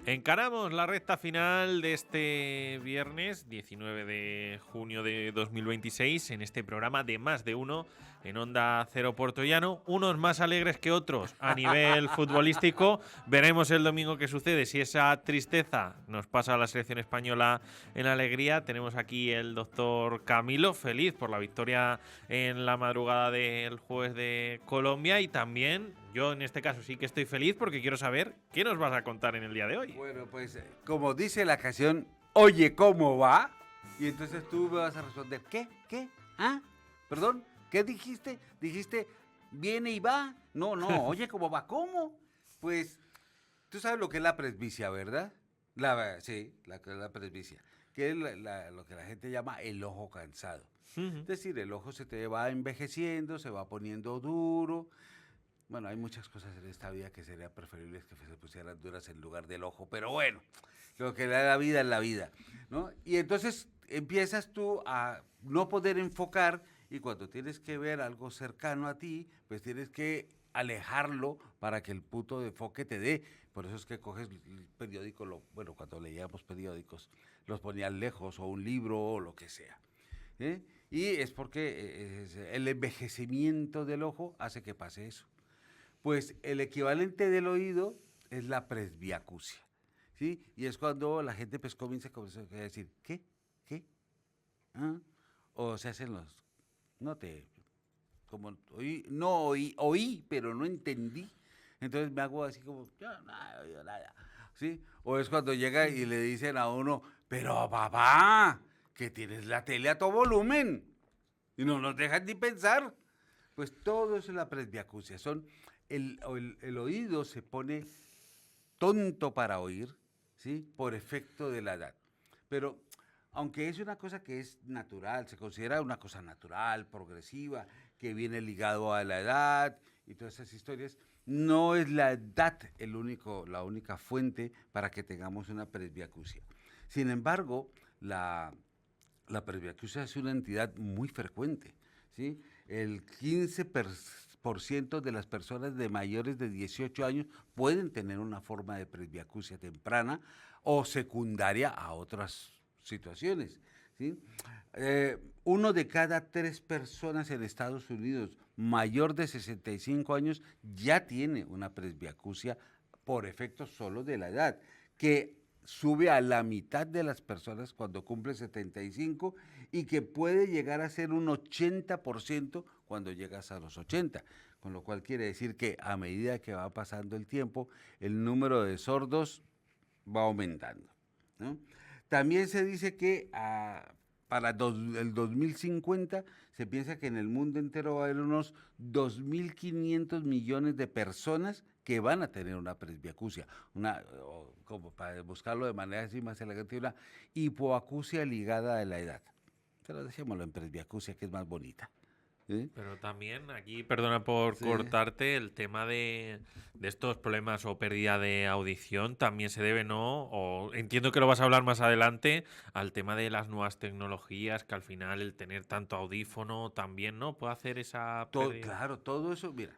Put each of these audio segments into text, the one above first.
Encaramos la recta final de este viernes 19 de junio de 2026 en este programa de Más de Uno en Onda Cero Puertollano, unos más alegres que otros a nivel futbolístico. Veremos el domingo qué sucede, si esa tristeza nos pasa a la selección española en alegría. Tenemos aquí el doctor Camilo, feliz por la victoria en la madrugada del jueves de Colombia, y también yo en este caso sí que estoy feliz porque quiero saber qué nos vas a contar en el día de hoy. Bueno, pues como dice la canción, oye, ¿cómo va? Y entonces tú me vas a responder, ¿qué? ¿Qué? ¿Ah? ¿Perdón? ¿Qué dijiste? ¿Dijiste viene y va? No, oye, ¿cómo va? ¿Cómo? Pues tú sabes lo que es la presbicia, ¿verdad? Sí, la presbicia, que es lo que la gente llama el ojo cansado. Es decir, el ojo se te va envejeciendo, se va poniendo duro. Bueno, hay muchas cosas en esta vida que sería preferible que se pusieran duras en lugar del ojo, pero bueno, lo que da la vida es la vida, ¿no? Y entonces empiezas tú a no poder enfocar, y cuando tienes que ver algo cercano a ti, pues tienes que alejarlo para que el punto de enfoque te dé. Por eso es que coges el periódico, bueno, cuando leíamos periódicos, los ponías lejos, o un libro, o lo que sea. ¿Eh? Y es porque el envejecimiento del ojo hace que pase eso. Pues el equivalente del oído es la presbiacusia, ¿sí? Y es cuando la gente pues comienza a decir, ¿qué? ¿Qué? ¿Ah? O se hacen los, no te, como oí, pero no entendí. Entonces me hago así como, yo nada, ¿sí? O es cuando llega y le dicen a uno, pero papá, que tienes la tele a todo volumen, y no nos dejan ni pensar. Pues todo eso es la presbiacusia. El oído se pone tonto para oír, ¿sí? Por efecto de la edad. Pero aunque es una cosa que es natural, se considera una cosa natural, progresiva, que viene ligado a la edad y todas esas historias, no es la edad la única fuente para que tengamos una presbiacusia. Sin embargo, la presbiacusia es una entidad muy frecuente, ¿sí? El 15% de las personas de mayores de 18 años pueden tener una forma de presbiacusia temprana o secundaria a otras situaciones, ¿sí? Uno de cada 3 personas en Estados Unidos mayor de 65 años ya tiene una presbiacusia por efecto solo de la edad, que sube a la mitad de las personas cuando cumple 75 y que puede llegar a ser un 80% cuando llegas a los 80, con lo cual quiere decir que a medida que va pasando el tiempo, el número de sordos va aumentando, ¿no? También se dice que para el 2050 se piensa que en el mundo entero va a haber unos 2.500 millones de personas que van a tener una presbiacusia, como para buscarlo de manera así más elegante, una hipoacusia ligada a la edad. Pero dejémoslo en presbiacusia, que es más bonita. ¿Sí? Pero también aquí, perdona por Sí. cortarte, el tema de estos problemas o pérdida de audición también se debe, ¿no? O entiendo que lo vas a hablar más adelante, al tema de las nuevas tecnologías, que al final el tener tanto audífono también, ¿no? Puede hacer esa pérdida. Claro, todo eso, mira,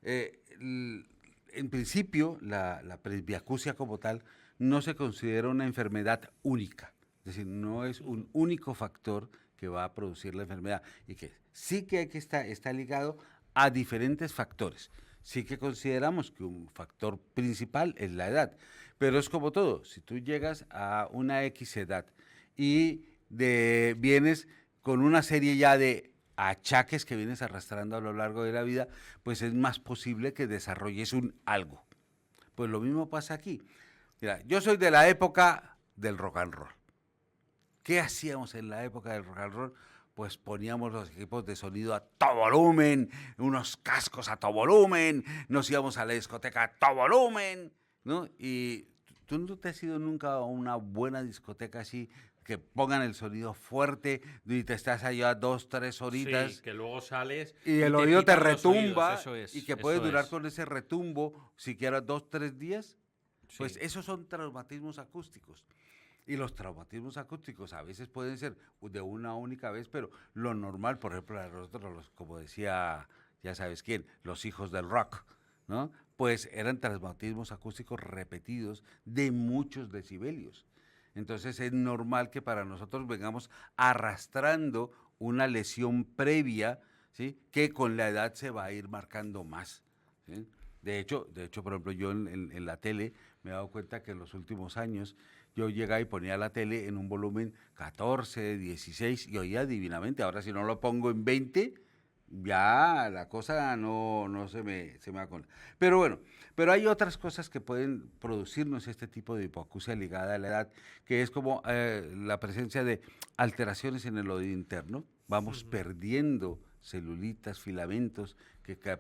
en principio la presbiacusia como tal no se considera una enfermedad única, es decir, no es un único factor que va a producir la enfermedad, y que sí que está ligado a diferentes factores. Sí que consideramos que un factor principal es la edad, pero es como todo, si tú llegas a una X edad y vienes con una serie ya de achaques que vienes arrastrando a lo largo de la vida, pues es más posible que desarrolles un algo. Pues lo mismo pasa aquí. Mira, yo soy de la época del rock and roll. ¿Qué hacíamos en la época del rock and roll? Pues poníamos los equipos de sonido a todo volumen, unos cascos a todo volumen, nos íbamos a la discoteca a todo volumen, ¿no? Y tú no te has ido nunca a una buena discoteca así, que pongan el sonido fuerte y te estás allá 2, 3 horitas, Sí, que luego sales y y el te oído te pitan los oídos, retumba, eso y es, que puede eso durar es. con ese retumbo siquiera 2, 3 días. Pues Sí. esos son traumatismos acústicos. Y los traumatismos acústicos a veces pueden ser de una única vez, pero lo normal, por ejemplo, a nosotros, como decía, ya sabes quién, los hijos del rock, ¿no? pues eran traumatismos acústicos repetidos de muchos decibelios. Entonces es normal que para nosotros vengamos arrastrando una lesión previa, ¿sí? Que con la edad se va a ir marcando más, ¿sí? De hecho, por ejemplo, yo en la tele me he dado cuenta que en los últimos años yo llegaba y ponía la tele en un volumen 14, 16 y oía divinamente. Ahora si no lo pongo en 20, ya la cosa no se me va con... Pero bueno, pero hay otras cosas que pueden producirnos este tipo de hipoacusia ligada a la edad, que es como la presencia de alteraciones en el oído interno. Vamos perdiendo celulitas, filamentos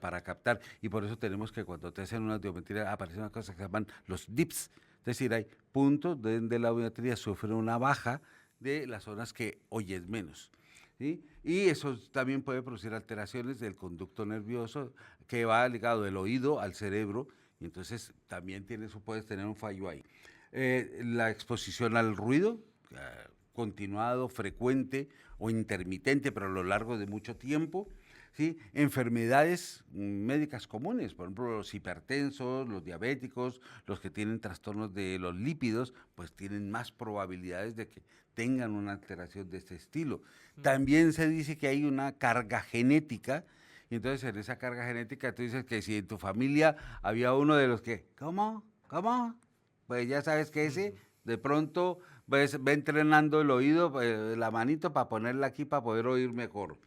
para captar, y por eso tenemos que cuando te hacen una audiometría aparecen unas cosas que se llaman los dips, es decir, hay puntos donde la audiometría sufre una baja de las zonas que oyes menos, ¿sí? Y eso también puede producir alteraciones del conducto nervioso que va ligado del oído al cerebro, y entonces también puedes tener un fallo ahí. La exposición al ruido, continuado, frecuente o intermitente, pero a lo largo de mucho tiempo, ¿sí? Enfermedades médicas comunes, por ejemplo, los hipertensos, los diabéticos, los que tienen trastornos de los lípidos, pues tienen más probabilidades de que tengan una alteración de este estilo. También se dice que hay una carga genética, y entonces en esa carga genética tú dices que si en tu familia había uno de los que, ¿cómo? Pues ya sabes que ese de pronto va entrenando el oído, la manito para ponerla aquí para poder oír mejor,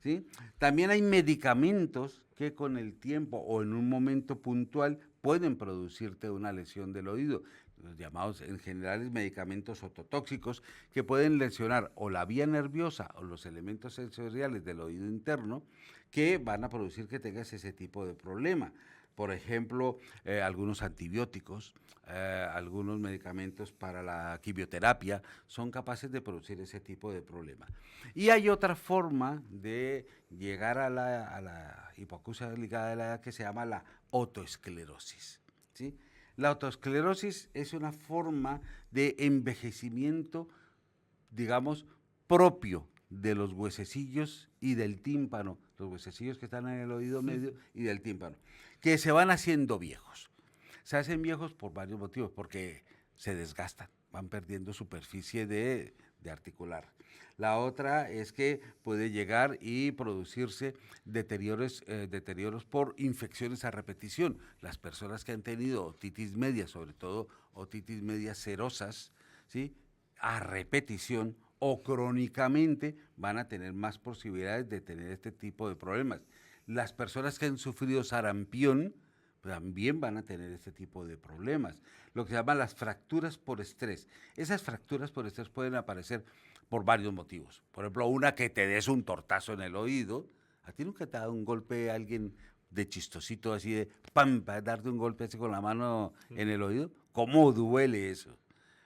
¿sí? También hay medicamentos que con el tiempo o en un momento puntual pueden producirte una lesión del oído, los llamados en general medicamentos ototóxicos, que pueden lesionar o la vía nerviosa o los elementos sensoriales del oído interno, que van a producir que tengas ese tipo de problema. Por ejemplo, algunos antibióticos, algunos medicamentos para la quimioterapia son capaces de producir ese tipo de problema. Y hay otra forma de llegar a la hipoacusia ligada a la edad que se llama la otoesclerosis, ¿sí? La otoesclerosis es una forma de envejecimiento, digamos, propio de los huesecillos y del tímpano, los huesecillos que están en el oído medio y del tímpano, que se van haciendo viejos. Se hacen viejos por varios motivos, porque se desgastan, van perdiendo superficie de articular. La otra es que puede llegar y producirse deterioros por infecciones a repetición. Las personas que han tenido otitis media, sobre todo otitis medias serosas, ¿sí? A repetición o crónicamente van a tener más posibilidades de tener este tipo de problemas. Las personas que han sufrido sarampión también van a tener este tipo de problemas. Lo que se llaman las fracturas por estrés. Esas fracturas por estrés pueden aparecer por varios motivos. Por ejemplo, una que te des un tortazo en el oído. ¿A ti nunca te ha dado un golpe a alguien de chistosito así de pam, para darte un golpe así con la mano en el oído? ¿Cómo duele eso?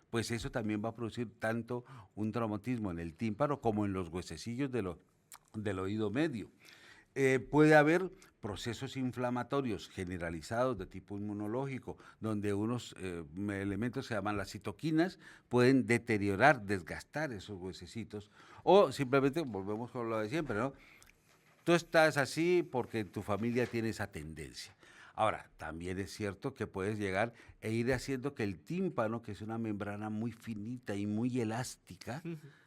Pues eso también va a producir tanto un traumatismo en el tímpano como en los huesecillos del oído medio. Puede haber procesos inflamatorios generalizados de tipo inmunológico, donde unos elementos se llaman las citoquinas, pueden deteriorar, desgastar esos huesecitos, o simplemente, volvemos con lo de siempre, ¿no? Tú estás así porque tu familia tiene esa tendencia. Ahora, también es cierto que puedes llegar e ir haciendo que el tímpano, que es una membrana muy finita y muy elástica,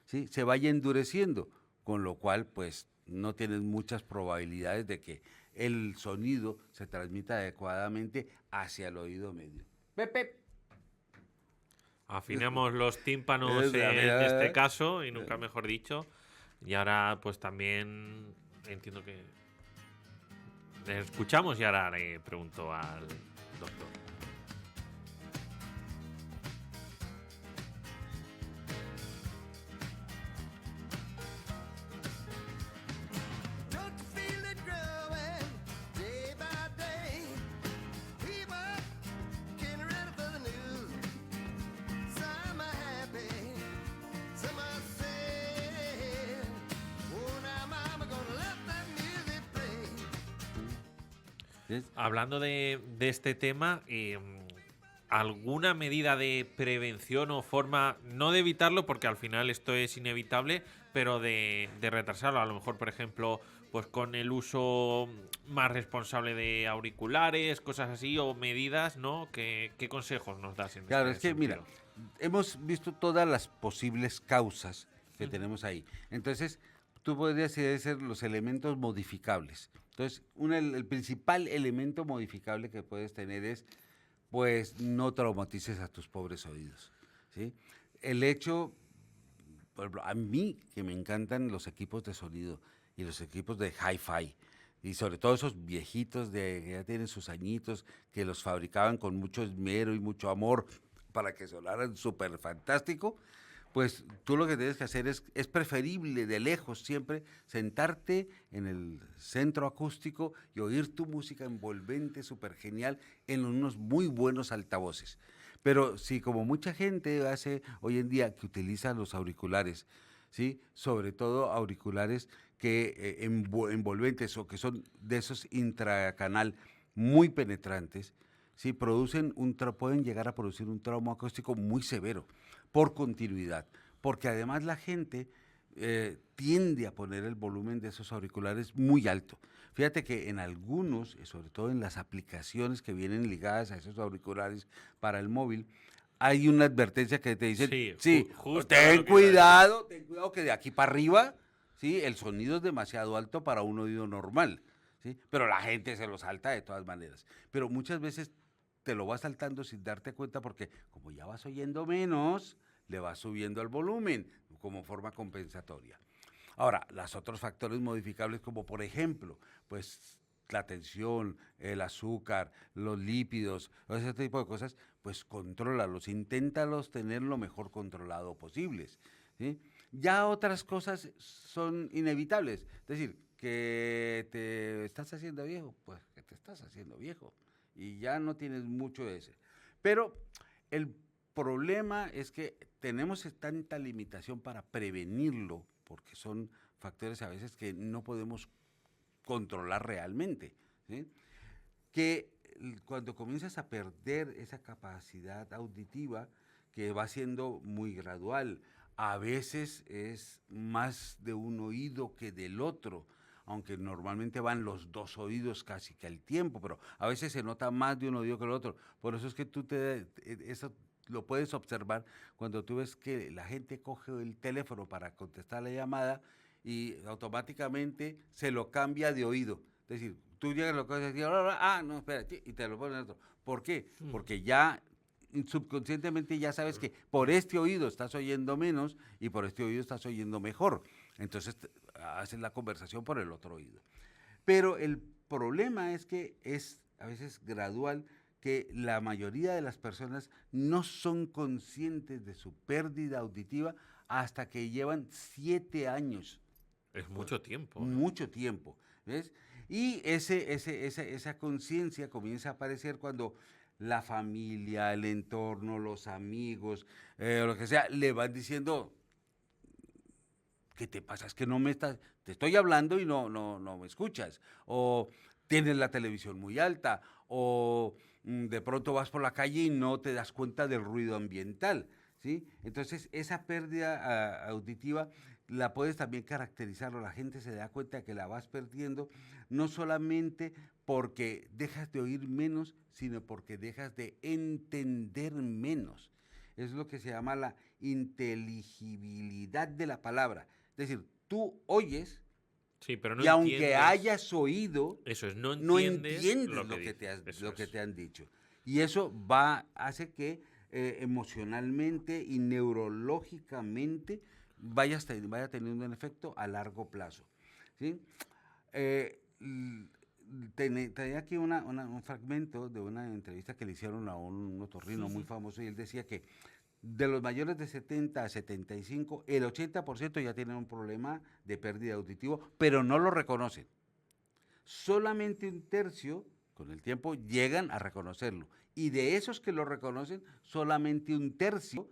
¿sí? Se vaya endureciendo, con lo cual, pues, no tienes muchas probabilidades de que el sonido se transmita adecuadamente hacia el oído medio. Pepe. Afinemos los tímpanos en este caso, y nunca mejor dicho. Y ahora, pues también entiendo que escuchamos y ahora le pregunto al doctor. Hablando de este tema, ¿alguna medida de prevención o forma, no de evitarlo, porque al final esto es inevitable, pero de retrasarlo? A lo mejor, por ejemplo, pues con el uso más responsable de auriculares, cosas así, o medidas, ¿no? ¿Qué consejos nos das en Claro, este es que mira, sentido? hemos visto todas las posibles causas que tenemos ahí. Entonces, tú podrías ser los elementos modificables. Entonces, el principal elemento modificable que puedes tener es, pues, no traumatices a tus pobres oídos, ¿sí? El hecho, por ejemplo, a mí que me encantan los equipos de sonido y los equipos de hi-fi, y sobre todo esos viejitos que ya tienen sus añitos, que los fabricaban con mucho esmero y mucho amor para que sonaran súper fantástico, pues tú lo que tienes que hacer es preferible de lejos siempre sentarte en el centro acústico y oír tu música envolvente, súper genial, en unos muy buenos altavoces. Pero si como mucha gente hace hoy en día que utiliza los auriculares, ¿sí? Sobre todo auriculares que envolventes o que son de esos intracanal muy penetrantes, ¿sí? Pueden llegar a producir un trauma acústico muy severo por continuidad, porque además la gente tiende a poner el volumen de esos auriculares muy alto. Fíjate que en algunos, sobre todo en las aplicaciones que vienen ligadas a esos auriculares para el móvil, hay una advertencia que te dicen, Sí, sí, justo era lo que iba a decir. ten cuidado que de aquí para arriba, sí, el sonido es demasiado alto para un oído normal, sí, pero la gente se lo salta de todas maneras. Pero muchas veces te lo vas saltando sin darte cuenta porque como ya vas oyendo menos, le vas subiendo el volumen como forma compensatoria. Ahora, los otros factores modificables como por ejemplo, pues la tensión, el azúcar, los lípidos, ese tipo de cosas, pues contrólalos, inténtalos tener lo mejor controlado posibles, ¿sí? Ya otras cosas son inevitables, es decir, que te estás haciendo viejo, pues que te estás haciendo viejo y ya no tienes mucho de ese. Pero el problema es que tenemos tanta limitación para prevenirlo, porque son factores a veces que no podemos controlar realmente, ¿sí? Que cuando comienzas a perder esa capacidad auditiva, que va siendo muy gradual, a veces es más de un oído que del otro, aunque normalmente van los dos oídos casi que al tiempo, pero a veces se nota más de un oído que el otro. Por eso es que eso lo puedes observar cuando tú ves que la gente coge el teléfono para contestar la llamada y automáticamente se lo cambia de oído. Es decir, tú llegas a lo que vas a decir, no, espérate, y te lo pones en otro. ¿Por qué? Porque ya subconscientemente ya sabes que por este oído estás oyendo menos y por este oído estás oyendo mejor. Entonces haces la conversación por el otro oído. Pero el problema es que es a veces gradual, que la mayoría de las personas no son conscientes de su pérdida auditiva hasta que llevan 7 años. Es Pues, mucho tiempo, ¿eh? mucho tiempo, ¿ves? Y esa conciencia comienza a aparecer cuando la familia, el entorno, los amigos, lo que sea, le van diciendo, ¿qué te pasa? Es que no me estás, te estoy hablando y no me escuchas. O tienes la televisión muy alta, o de pronto vas por la calle y no te das cuenta del ruido ambiental, ¿sí? Entonces, esa pérdida auditiva la puedes también caracterizar, o la gente se da cuenta que la vas perdiendo, no solamente porque dejas de oír menos, sino porque dejas de entender menos. Es lo que se llama la inteligibilidad de la palabra. Es decir, tú oyes Sí, pero no y aunque entiendes. hayas oído, Eso es, no no entiendes entiendes lo que dices. lo Eso que es. te han dicho. Y eso hace que emocionalmente y neurológicamente vaya teniendo un efecto a largo plazo, ¿sí? Tenía aquí un fragmento de una entrevista que le hicieron a un otorrino muy famoso y él decía que de los mayores de 70 a 75, el 80% ya tienen un problema de pérdida auditivo, pero no lo reconocen. Solamente un tercio, con el tiempo, llegan a reconocerlo. Y de esos que lo reconocen, solamente un tercio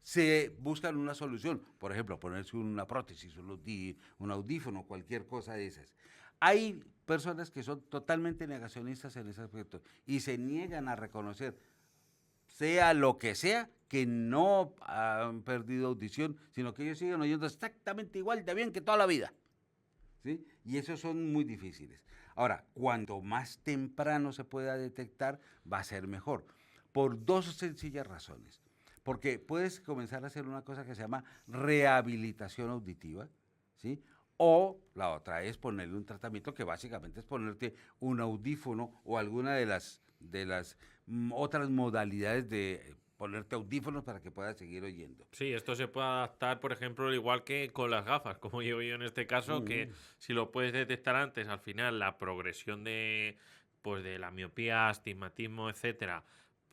se buscan una solución. Por ejemplo, ponerse una prótesis, un audífono, cualquier cosa de esas. Hay personas que son totalmente negacionistas en ese aspecto y se niegan a reconocer, sea lo que sea, que no han perdido audición, sino que ellos siguen oyendo exactamente igual de bien que toda la vida, ¿sí? Y esos son muy difíciles. Ahora, cuanto más temprano se pueda detectar, va a ser mejor, por dos sencillas razones. Porque puedes comenzar a hacer una cosa que se llama rehabilitación auditiva, ¿sí? O la otra es ponerle un tratamiento que básicamente es ponerte un audífono o alguna de las otras modalidades de ponerte audífonos para que puedas seguir oyendo. Sí, esto se puede adaptar, por ejemplo, igual que con las gafas, como llevo yo en este caso, que Mm, si lo puedes detectar antes, al final la progresión de, pues, de la miopía, astigmatismo, etcétera,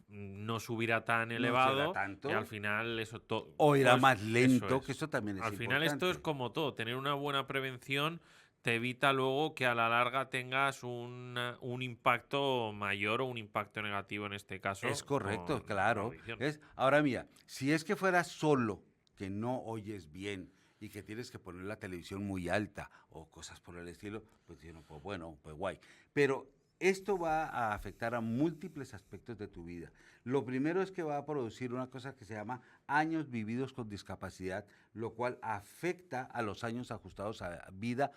no subirá tan no será elevado y al tanto, final eso o todo irá es, más eso lento, que es. eso también es Al final esto es importante. como todo, tener una buena prevención te evita luego que a la larga tengas un impacto mayor o un impacto negativo en este Es caso correcto, con la claro. audición. Ahora mira, si es que fuera solo, que no oyes bien y que tienes que poner la televisión muy alta o cosas por el estilo, pues yo pues bueno, pues guay. Pero esto va a afectar a múltiples aspectos de tu vida. Lo primero es que va a producir una cosa que se llama años vividos con discapacidad, lo cual afecta a los años ajustados a vida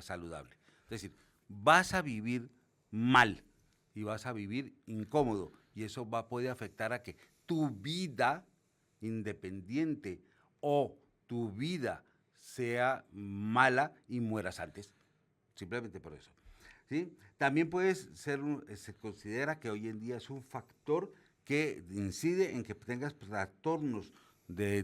saludable. Es decir, vas a vivir mal y vas a vivir incómodo y eso puede afectar a que tu vida independiente o tu vida sea mala y mueras antes, simplemente por eso. ¿Sí? También se considera que hoy en día es un factor que incide en que tengas trastornos de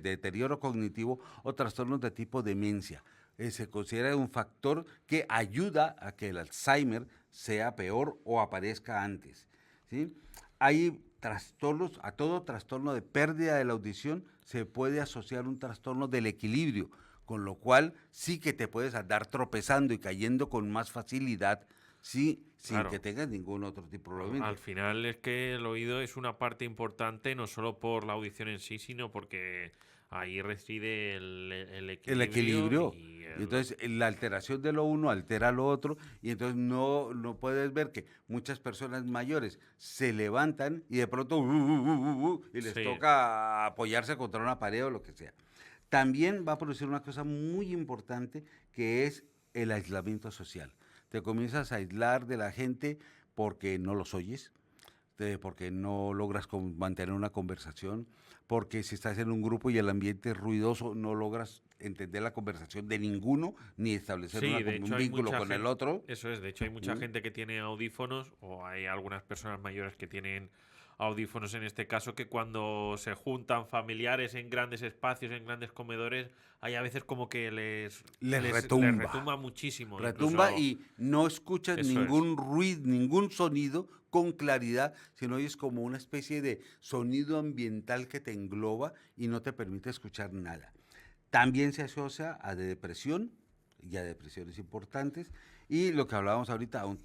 deterioro cognitivo o trastornos de tipo demencia. Se considera un factor que ayuda a que el Alzheimer sea peor o aparezca antes. ¿Sí? Hay trastornos, a todo trastorno de pérdida de la audición se puede asociar un trastorno del equilibrio, con lo cual sí que te puedes andar tropezando y cayendo con más facilidad, sí, sin que Claro. tengas ningún otro tipo de Al problema. final es que el oído es una parte importante no solo por la audición en sí, sino porque ahí reside el El equilibrio equilibrio. y Y el... entonces la alteración de lo uno altera lo otro y entonces no puedes ver que muchas personas mayores se levantan y de pronto y les Sí. toca apoyarse contra una pared o lo que sea. También va a producir una cosa muy importante que es el aislamiento social. Te comienzas a aislar de la gente porque no los oyes, porque no logras mantener una conversación, porque si estás en un grupo y el ambiente es ruidoso, no logras entender la conversación de ninguno, ni establecer Sí, de hecho un hay vínculo mucha con el gente, otro. eso es, de hecho hay mucha ¿Mm? gente que tiene audífonos o hay algunas personas mayores que tienen audífonos en este caso que cuando se juntan familiares en grandes espacios, en grandes comedores, hay a veces como que Les les retumba. retumba muchísimo, Retumba incluso y no escuchas eso es. ningún ruido, ningún sonido con claridad, sino oyes como una especie de sonido ambiental que te engloba y no te permite escuchar nada. También se asocia a depresión y a depresiones importantes y lo que hablábamos ahorita, a un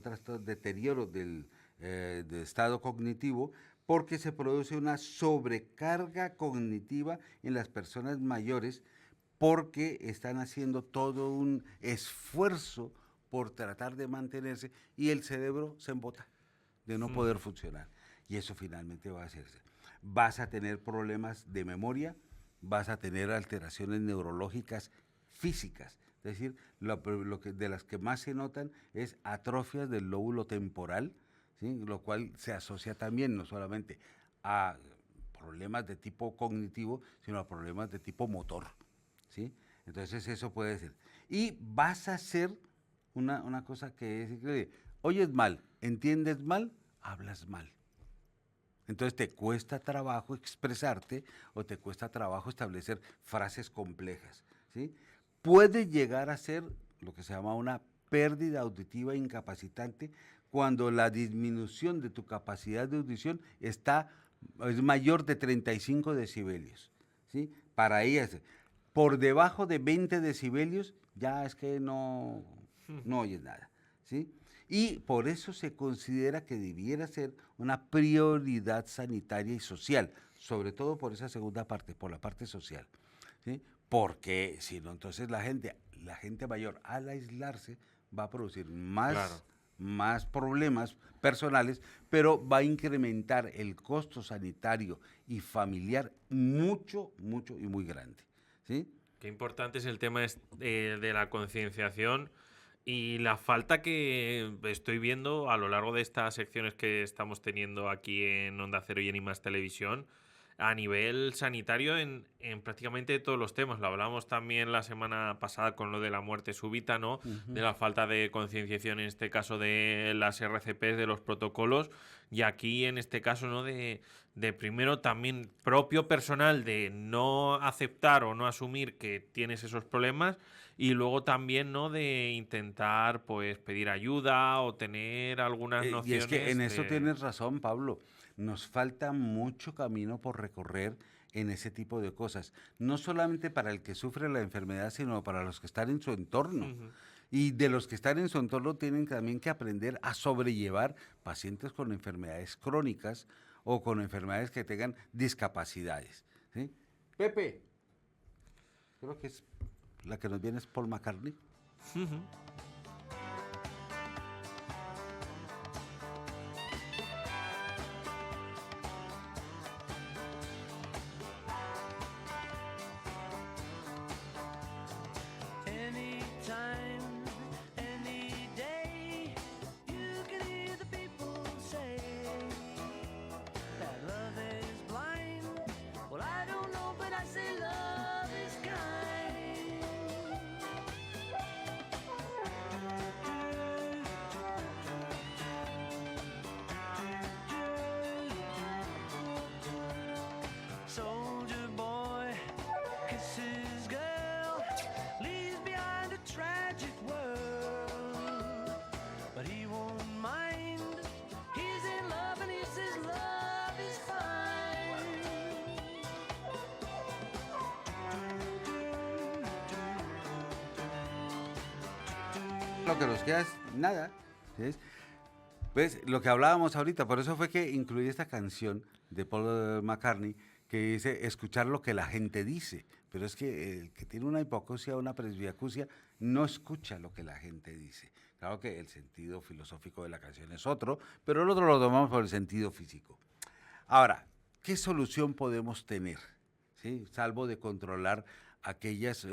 trastorno deterioro del estado cognitivo porque se produce una sobrecarga cognitiva en las personas mayores porque están haciendo todo un esfuerzo por tratar de mantenerse y el cerebro se embota de no poder funcionar. Y eso finalmente va a hacerse. Vas a tener problemas de memoria, vas a tener alteraciones neurológicas físicas. Es decir, de las que más se notan es atrofias del lóbulo temporal, ¿sí? Lo cual se asocia también no solamente a problemas de tipo cognitivo, sino a problemas de tipo motor. ¿Sí? Entonces eso puede ser. Y vas a hacer una cosa que es increíble. Oyes mal, entiendes mal, hablas mal. Entonces te cuesta trabajo expresarte o te cuesta trabajo establecer frases complejas. ¿Sí? Puede llegar a ser lo que se llama una pérdida auditiva incapacitante cuando la disminución de tu capacidad de audición es mayor de 35 decibelios. ¿Sí? Para ellas, por debajo de 20 decibelios ya es que no oyes nada. ¿Sí? Y por eso se considera que debiera ser una prioridad sanitaria y social, sobre todo por esa segunda parte, por la parte social. ¿Sí? Porque si no, entonces la gente mayor al aislarse va a producir Claro. más problemas personales, pero va a incrementar el costo sanitario y familiar mucho, mucho y muy grande. ¿Sí? Qué importante es el tema de la concienciación y la falta que estoy viendo a lo largo de estas secciones que estamos teniendo aquí en Onda Cero y en Imas Televisión a nivel sanitario en prácticamente todos los temas. Lo hablamos también la semana pasada con lo de la muerte súbita, ¿no? Ujú. De la falta de concienciación, en este caso de las RCPs, de los protocolos, y aquí en este caso, ¿no? De primero también propio personal de no aceptar o no asumir que tienes esos problemas y luego también, ¿no? De intentar, pues, pedir ayuda o tener algunas Y es que en nociones eso de... tienes razón, Pablo. Nos falta mucho camino por recorrer en ese tipo de cosas. No solamente para el que sufre la enfermedad, sino para los que están en su entorno. Ujú. Y de los que están en su entorno tienen también que aprender a sobrellevar pacientes con enfermedades crónicas o con enfermedades que tengan discapacidades. ¿Sí? Pepe, creo que es la que nos viene es Paul McCartney. Ujú. Anytime, any day, you can hear the people say that love is blind. Well, I don't know, but I say love is kind. Soldier boy kisses girl, leaves behind a tragic world, but he won't mind. He's in love and he says love is fine. Lo que nos queda es nada. ¿Sí? Pues lo que hablábamos ahorita, por eso fue que incluí esta canción de Paul McCartney que dice escuchar lo que la gente dice. Pero es que el que tiene una hipoacusia o una presbiacusia no escucha lo que la gente dice. Claro que el sentido filosófico de la canción es otro, pero el otro lo tomamos por el sentido físico. Ahora, ¿qué solución podemos tener? ¿Sí? Salvo de controlar aquellas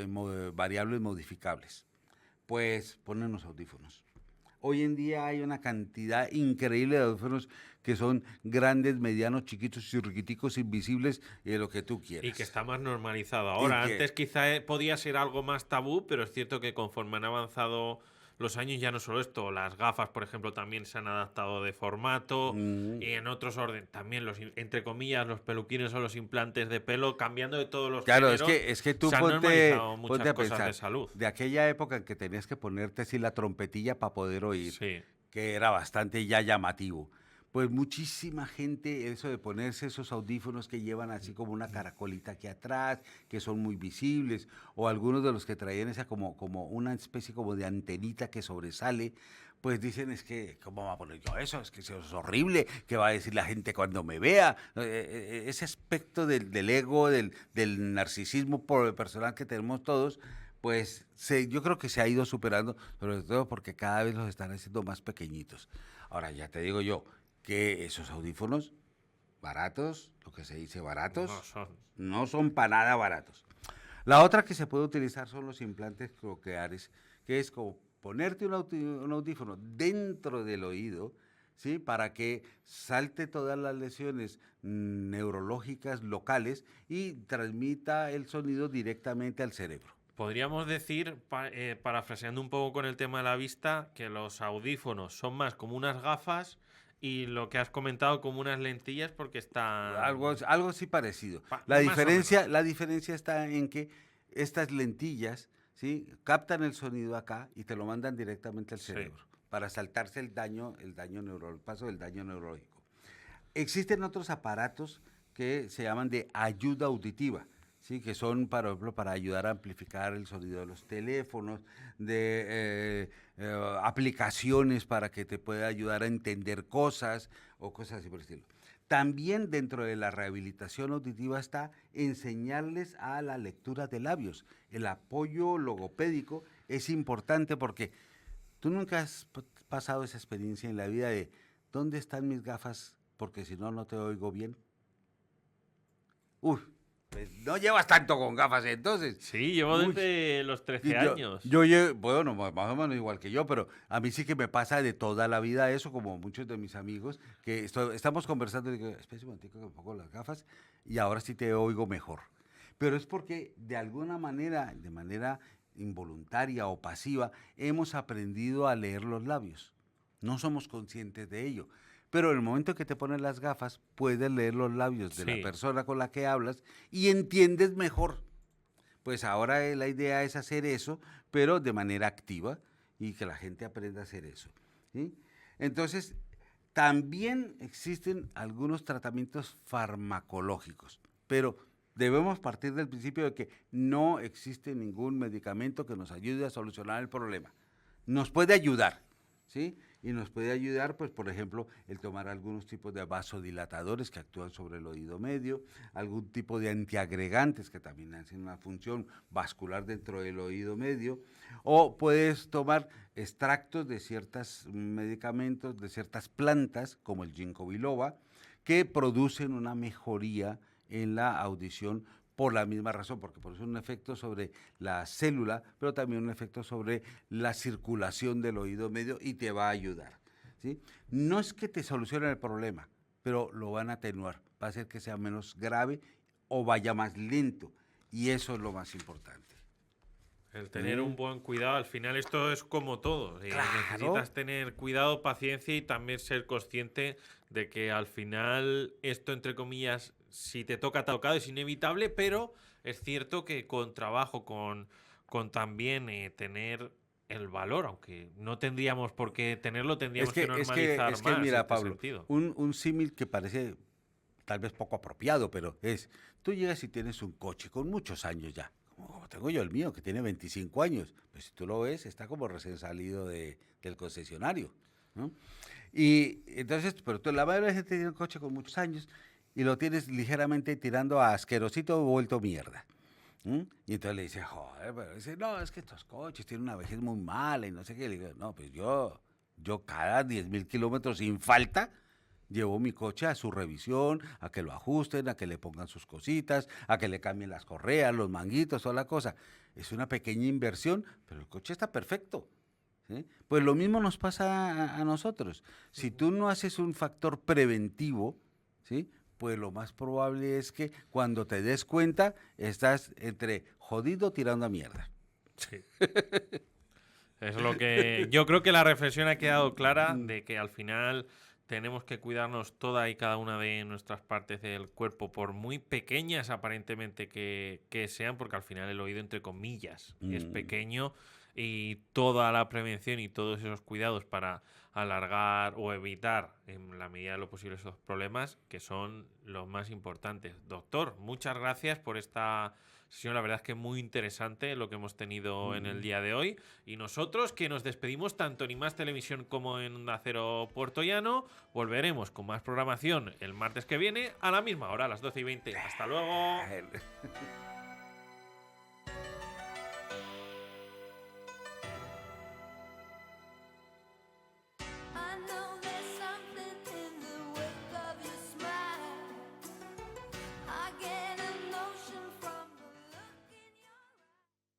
variables modificables. Pues ponernos audífonos. Hoy en día hay una cantidad increíble de audífonos que son grandes, medianos, chiquitos, chirriquiticos, invisibles y de lo que tú quieras. Y que está más normalizado ahora. que- Antes quizá podía ser algo más tabú, pero es cierto que conforme han avanzado los años, ya no solo esto, las gafas, por ejemplo, también se han adaptado de formato. Mm, Y en otros orden, también entre comillas, los peluquines o los implantes de pelo, cambiando de todos los Claro, géneros, es que tú se han ponte normalizado muchas a cosas pensar, de salud. de aquella época en que tenías que ponerte así la trompetilla para poder oír, Sí. que era bastante ya llamativo. Pues muchísima gente, eso de ponerse esos audífonos que llevan así como una caracolita aquí atrás, que son muy visibles, o algunos de los que traían esa como una especie como de antenita que sobresale, pues dicen es que, ¿cómo va a poner yo eso? Es que eso es horrible, ¿qué va a decir la gente cuando me vea? Ese aspecto del ego, del narcisismo personal que tenemos todos, pues yo creo que se ha ido superando, sobre todo porque cada vez los están haciendo más pequeñitos. Ahora, ya te digo yo, que esos audífonos baratos, lo que se dice baratos, No son. no son para nada baratos. La otra que se puede utilizar son los implantes cocleares, que es como ponerte un audífono dentro del oído, ¿sí? Para que salte todas las lesiones neurológicas locales y transmita el sonido directamente al cerebro. Podríamos decir, parafraseando un poco con el tema de la vista, que los audífonos son más como unas gafas y lo que has comentado como unas lentillas porque están... Algo así parecido. Pa- La más o diferencia, menos. la diferencia está en que estas lentillas, ¿sí? Captan el sonido acá y te lo mandan directamente al Sí. cerebro para saltarse el paso del daño neurológico. Existen otros aparatos que se llaman de ayuda auditiva, ¿sí? Que son, por ejemplo, para ayudar a amplificar el sonido de los teléfonos, de aplicaciones para que te pueda ayudar a entender cosas o cosas así por el estilo. También dentro de la rehabilitación auditiva está enseñarles a la lectura de labios. El apoyo logopédico es importante porque tú nunca has pasado esa experiencia en la vida de ¿dónde están mis gafas? Porque si no, no te oigo bien. Uy, Pues no llevas tanto con gafas entonces. Sí, llevo Uy. desde los 13 Y años. bueno, más o menos igual que yo, pero a mí sí que me pasa de toda la vida eso, como muchos de mis amigos, que estamos conversando y digo, espera un momentico que me pongo las gafas y ahora sí te oigo mejor. Pero es porque de alguna manera, de manera involuntaria o pasiva, hemos aprendido a leer los labios. No somos conscientes de ello. Pero en el momento que te pones las gafas, puedes leer los labios de Sí. la persona con la que hablas y entiendes mejor. Pues ahora la idea es hacer eso, pero de manera activa y que la gente aprenda a hacer eso. ¿Sí? Entonces, también existen algunos tratamientos farmacológicos, pero debemos partir del principio de que no existe ningún medicamento que nos ayude a solucionar el problema. Nos puede ayudar, ¿sí? Y nos puede ayudar, pues, por ejemplo, el tomar algunos tipos de vasodilatadores que actúan sobre el oído medio, algún tipo de antiagregantes que también hacen una función vascular dentro del oído medio, o puedes tomar extractos de ciertos medicamentos, de ciertas plantas, como el ginkgo biloba, que producen una mejoría en la audición por la misma razón, porque produce un efecto sobre la célula, pero también un efecto sobre la circulación del oído medio y te va a ayudar, ¿sí? No es que te solucionen el problema, pero lo van a atenuar, va a hacer que sea menos grave o vaya más lento, y eso es lo más importante. El tener un buen cuidado, al final esto es como todo. Claro. Necesitas tener cuidado, paciencia y también ser consciente de que al final esto, entre comillas, si te toca, te ha tocado, es inevitable, pero es cierto que con trabajo, con también tener el valor, aunque no tendríamos por qué tenerlo, tendríamos que normalizar más mira, este Pablo, sentido. un símil que parece tal vez poco apropiado, pero tú llegas y tienes un coche con muchos años ya, como tengo yo el mío, que tiene 25 años, pues si tú lo ves, está como recién salido del concesionario, ¿no? Y entonces, pero la mayoría de la gente tiene un coche con muchos años y lo tienes ligeramente tirando a asquerosito o vuelto mierda. Y entonces le dice, joder, pero dice, no, es que estos coches tienen una vejez muy mala y no sé qué. Le digo, no, pues yo cada 10.000 kilómetros sin falta llevo mi coche a su revisión, a que lo ajusten, a que le pongan sus cositas, a que le cambien las correas, los manguitos, toda la cosa. Es una pequeña inversión, pero el coche está perfecto. ¿Sí? Pues lo mismo nos pasa a nosotros. Si tú no haces un factor preventivo, ¿sí? Pues lo más probable es que cuando te des cuenta estás entre jodido tirando a mierda. Sí. Es lo que yo creo que la reflexión ha quedado clara de que al final tenemos que cuidarnos toda y cada una de nuestras partes del cuerpo, por muy pequeñas aparentemente que sean, porque al final el oído, entre comillas, es pequeño y toda la prevención y todos esos cuidados para alargar o evitar en la medida de lo posible esos problemas, que son los más importantes. Doctor, muchas gracias por esta sesión, la verdad es que muy interesante lo que hemos tenido en el día de hoy. Y nosotros, que nos despedimos tanto en Más Televisión como en Onda Cero Puerto Llano, volveremos con más programación el martes que viene a la misma hora, a las 12:20. Hasta luego.